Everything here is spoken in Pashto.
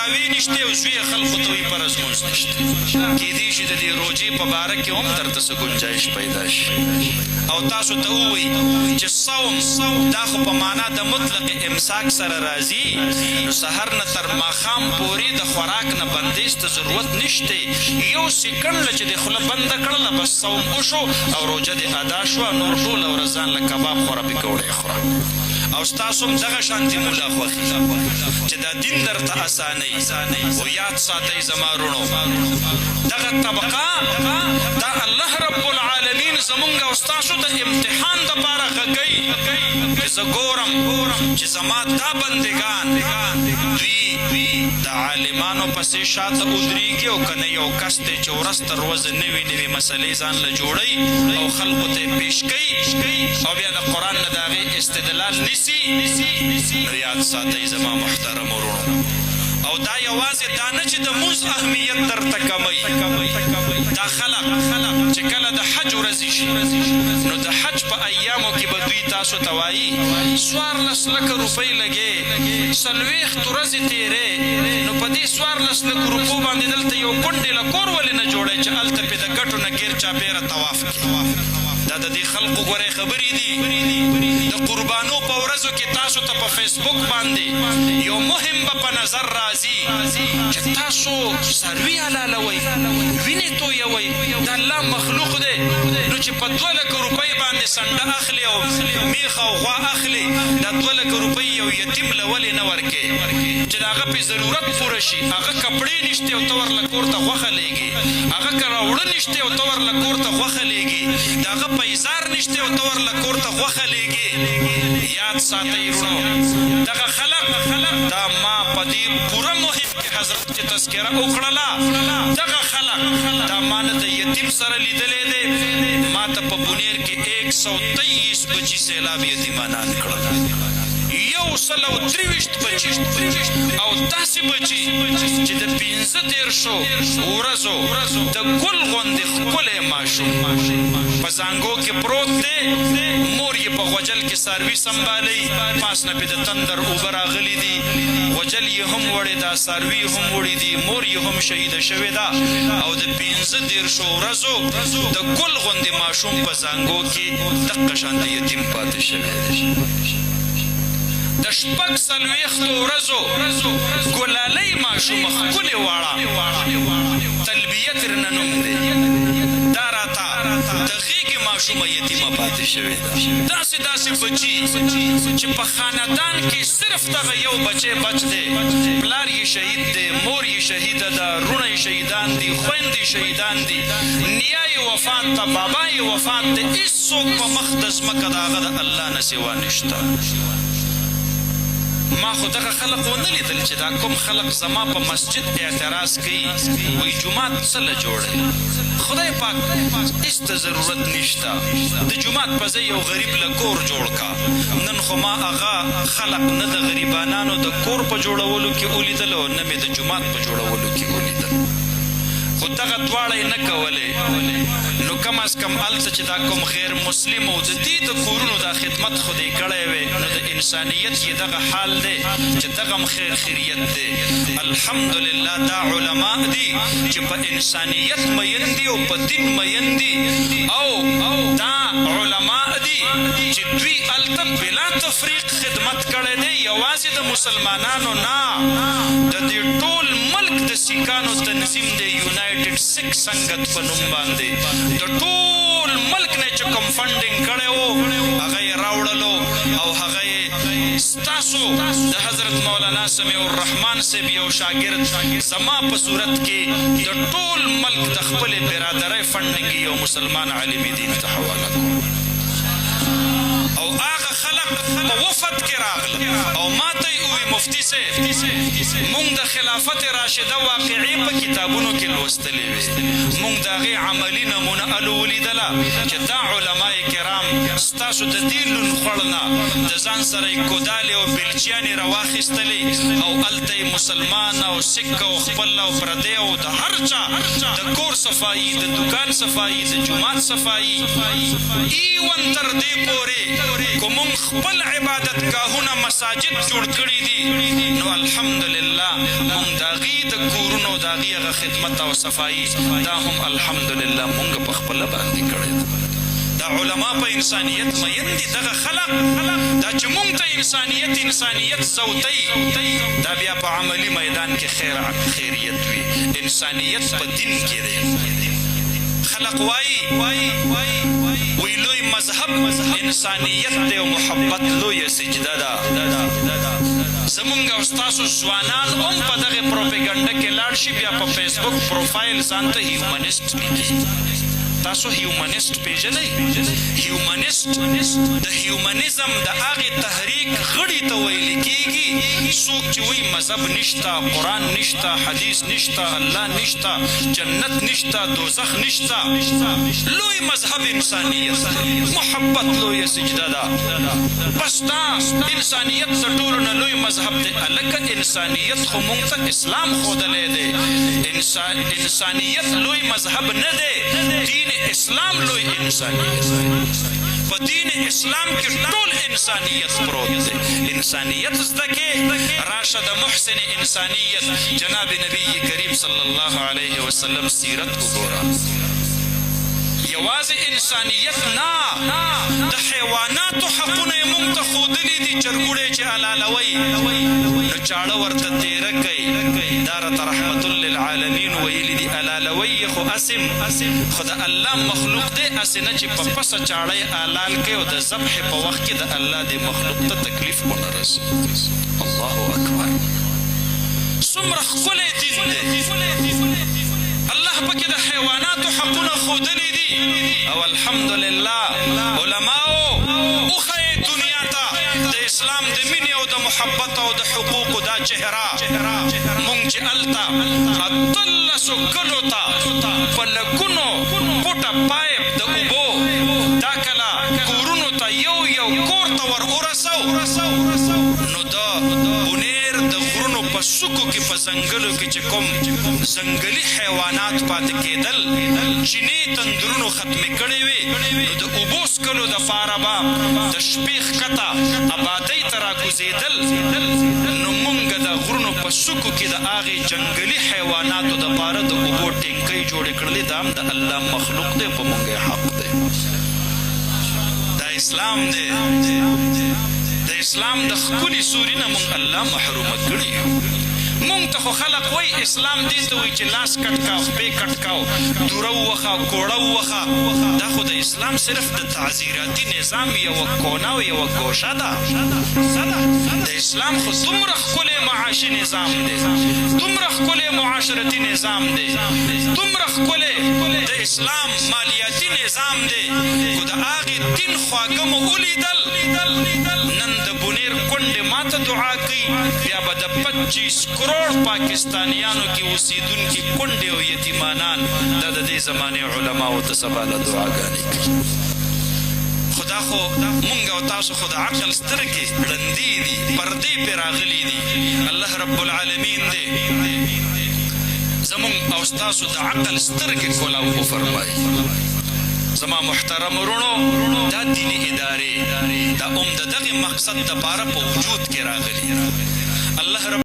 تراوی نشته او زوی خلقو ته وي فرض مونځ نشته کیدای شي د دې روژې په باره کې هم درته څه گنجایش پیدا شي او تاسو ته ووایي چې صوم دا خو په معنا د مطلق امساک سره راځي نو سحر نه تر ماښام پورې د خوراک نه بندیز ته ضرورت نشته یو سیکنډ چې د خوله بنده کړله بس صوم وشو او روژه دې ادا شوه نور ټوله ورځ ځان له کباب خوره پکوړی خوره او ستاسو هم دغه شانتې مولا خوښي چې دا دین درته اسانوي او یاد ساتئ زما وروڼو دغه طبقه دا الله رب العالمین زمونږ او ستاسو د امتحان دپاره غږوي چې زه ګورم چې زما دا بندګان دوی د عالمانو پسې شاته ودرېږي او که نه یو کس دی چې ورځ تر ورځې نوې نوې مسلې ځان له جوړوي او خلقو ته یې پیش کوي او بیا د قرآن نه د هغې استدلال نیسي نو یاد ساتئ زما محترم وروڼو او دا یوازې دا نه چې د مونځ اهمیت درته کموي دا خلق چې کله د حج ورځې شي نو د حج په ایامو کې به دوی تاسو ته وایي 14 لکه روپۍ لګې 40 ورځې تېرې نو په دې 14 لکو روپو باندې دلته یو کونډې له کور ولې نه جوړی چې هلته پې د ګټو نه ګیر چاپېره طواف کړي دا د دې خلقو ګورئ خبرې دي د قربانو په ورځو کې تاسو ته په فیسبوک باندې یو مهم به په نظر راځي چې تاسو څاروي حلالوئ وینې تویوئ د الله مخلوق دی نو چې په 2 لکه روپۍ باندې سنډه اخلي او میخ او غوا اخلي دا 2 لکه روپۍ یو یتیم له ولې نه ورکې چې د هغه پې ضرورت پوره شي هغه کپړې نشته او ته ورله کور ته غوښه لیږي هغه که راوړه نشته او ته ورله کور ته غوښه لیږي د هغه پیزار نشته او ته ورله کور ته غوښه لیږي یاد ساتئ وروڼو دغه خلق دا ما په دې پوره مهم کې حضرت چې تذکره وکړله دغه خلق دا ما نه د یتیم سره لیدلی دی ما ته په بونیر کې 123 بچي سیلاب یتیمانان کړل 123 بچي او داسې بچي چې د 15 ورځو د ګل غوندې ښکلی ماشوم په زانګو کې پروت دی مور یې په غوجل کې څاروي سنبالوي پاس نه پې د تندر اوبه راغلي دي غوجل یې هم وړې ده څاروي هم وړي دي مور یې هم شهیده شوې ده او د 15 ورځو د ګل غوندې ماشوم په زانګو کې دقه شانته یتیم پاتې شوی دی د 40 ورځو ګلالۍ ماشومه ښکلې واړه تلبیه ترنه نوم دی دا راته د غېږې ماشومه یتیمه پاتې شوې ده داسې بچي چې په خاندان کې صرف دغه یو بچی بچ دی پلار یې شهید دی مور یې شهیده ده رونه یې شهیدان دي خویندې شهیدان دي نیا یې وفات ده بابا یې وفات دی هېڅوک په مخ د ځمکه د هغه د الله نه سوا نشته ما خو دغه خلق ونه لیدل چې دا کوم خلق زما په مسجد اعتراض کوي وایي جومات څه له جوړوي خدای پاک هېڅ ته ضرورت نشته د جومات په ځای یو غریب له کور جوړ کا نن خو ما هغه خلق نه د غریبانانو د کور په جوړولو کې ولیدل او نه مې د جومات په جوړولو کې ولیدل خو دغه دواړه یې نه کولې نو کم از کم هلته چې دا کوم غیر مسلم او د دې د کورونو دا خدمت خو دې کړی وی نو د انسانیت یې دغه حال دی چې دغه هم خیر خیریت دی الحمدلله دا علما دي چې په انسانیت مین دي او په دین مین دي او دا علما دي چې دوی هلته بلا تفریق خدمت کړی دی یوازې د مسلمانانو نه د دې ټول ملک د سیکانو تنظیم دی یونایټډ سک سنګت په نوم باندې د ټول ملک نه چې کوم فنډینګ کړی و هغه یې راوړلو او هغه یې ستاسو د حضرت مولانا سمیع الرحمن صاحب یو شاګرد زما په صورت کې د ټول ملک د خپلې برادرۍ فنډینګ یو مسلمان عالم دین ته حواله کړو او هغه خلق په وفد کې راغله او ما ته یې ووایي مفتي صاحب مونږ د خلافت راشده واقعې په کتابونو کې لوستلې وې مونږ د هغې عملي نمونه هلو ولیدله چې دا علمای کرام ستاسو د دې لون خوړ نه د ځان سره یې کودالې او بیلچیانې راواخیستلې او هلته یې مسلمان او سک او خپل او پردی او د هر چا د کور صفایي د دکان صفایي د جومات صفایي ایون تر دې پورې که مونږ خپل عبادت ګاهونه مساجد جوړ کړي دي نو الحمدلله الحمدلله مونږ د هغې د کورونو د هغې هغه خدمت او صفایي دا هم الحمدلله مونږ په خپله باندې کړی ده. دا علما په انسانیت مین دي. دغه خلق دا چې مونږ ته انسانیت زوتی دا بیا په عملی میدان کې خیریت وي. انسانیت په دین کې دی. خلق وایي لوی مذهب انسانیت دی او محبت لویه سجده ده. زمونږ او ستاسو ځوانان هم په دغې پروپیګنډه کې لاړ شي بیا په فیسبوک پروفایل ځان ته هیومنسټ لیکي. تاسو هیومنسټ پیژنئ؟ هیومنسټ د هیومنزم د هغې تحریک غړي ته ویل کېږي څوک چې وایي مذهب نشته، قرآن نشته، حدیث نشته، الله نشته، جنت نشته، دوزخ نشته. لوی مذهب انسانیت، محبت لویه سجده ده. بس دا انسانیت د ټولو نه لوی مذهب دی. هلکه انسانیت خو مونږ ته اسلام ښودلی دی. انسانیت لوی مذهب نه دی، دین اسلام لوی انسانیت. په دین اسلام کې ټول انسانیت پروت دی. انسانیت زده کې راشه د محسن انسانیت جناب نبی کریم صلی الله علیه وسلم سیرت وګوره. یوازې انسانیت نه، د حیواناتو حقونه یې مونږ ته ښودلي دي. چرګوړی چې حلالوئ نو چاړه ورته تیره کوئ، دا راته رحمت للعالمین ویلي دي. حلالوئ خو اسم خو د الله مخلوق دی، اسې نه چې په پسه چاړه یې حلال کوي او د ذبح په وخت کې د الله د مخلوق ته تکلیف ونه رسي. الله اکبر. څومره ښکلی دین دی. الله پکې د حیواناتو حقونه ښودلي دي. او الحمدلله علماو وښیئ دنیا ته د اسلام د مینې او د محبت او د حقوقو دا چهره. مونږ چې هلته 18 کلو ته په لکونو پټه پایپ د اوبو دا کله کورونو ته یو کور ته ور ورسو نو د بونیر د غرونو په څوکو کې په ځنګلو کې چې کوم ځنګلي حیوانات پاتې کېدل، چینې تندرونو ختمې کړې وې، نو د اوبو څکلو دپاره به د شپې ښکته ابادۍ ته راکوزېدل. نو مونږ د غرونو په څوکو کې د هغې جنګلي حیواناتو دپاره د اوبو ټینکۍ جوړې کړلې. دا هم د الله مخلوق دی، په مونږ حق دی. دا اسلام دی. د اسلام د ښکلي سوري نه مونږ الله محرومه کړي یو. مونږ ته خو خلق وایي اسلام دې ته وایي چې لاس کټ کا، خپې کټ کا، دوره ووخه، کوړه ووخه. دا خو د اسلام صرف د تعزیراتي نظام یوه کونه او یوه ګوشه ده. د اسلام خو دومره ښکلی معاشي نظام دی، دومره ښکلی معاشرتي نظام دی، دومره ښکلی د اسلام مالیاتي نظام دی. خو د هغې دین خواږه مو ولیدل. نن د بونیر کونډې ماته دعا کوي، بیا به د 25 کروڑ پاکستانیانو کې اوسېدونکي کونډې او یتیمانان دا د دې زمانې علماو ته سبا له دعاګانې کوي. خو دا خو مونږ او تاسو خو د عقل سترګې ړندې دي، پردې پرې راغلي دي. الله رب العالمین دی زمونږ او ستاسو د عقل سترګې کولاو وفرمایي. زما محترم ورونو، دا دیني ادارې دا د دغې مقصد دپاره په وجود کې راغلي. الله رب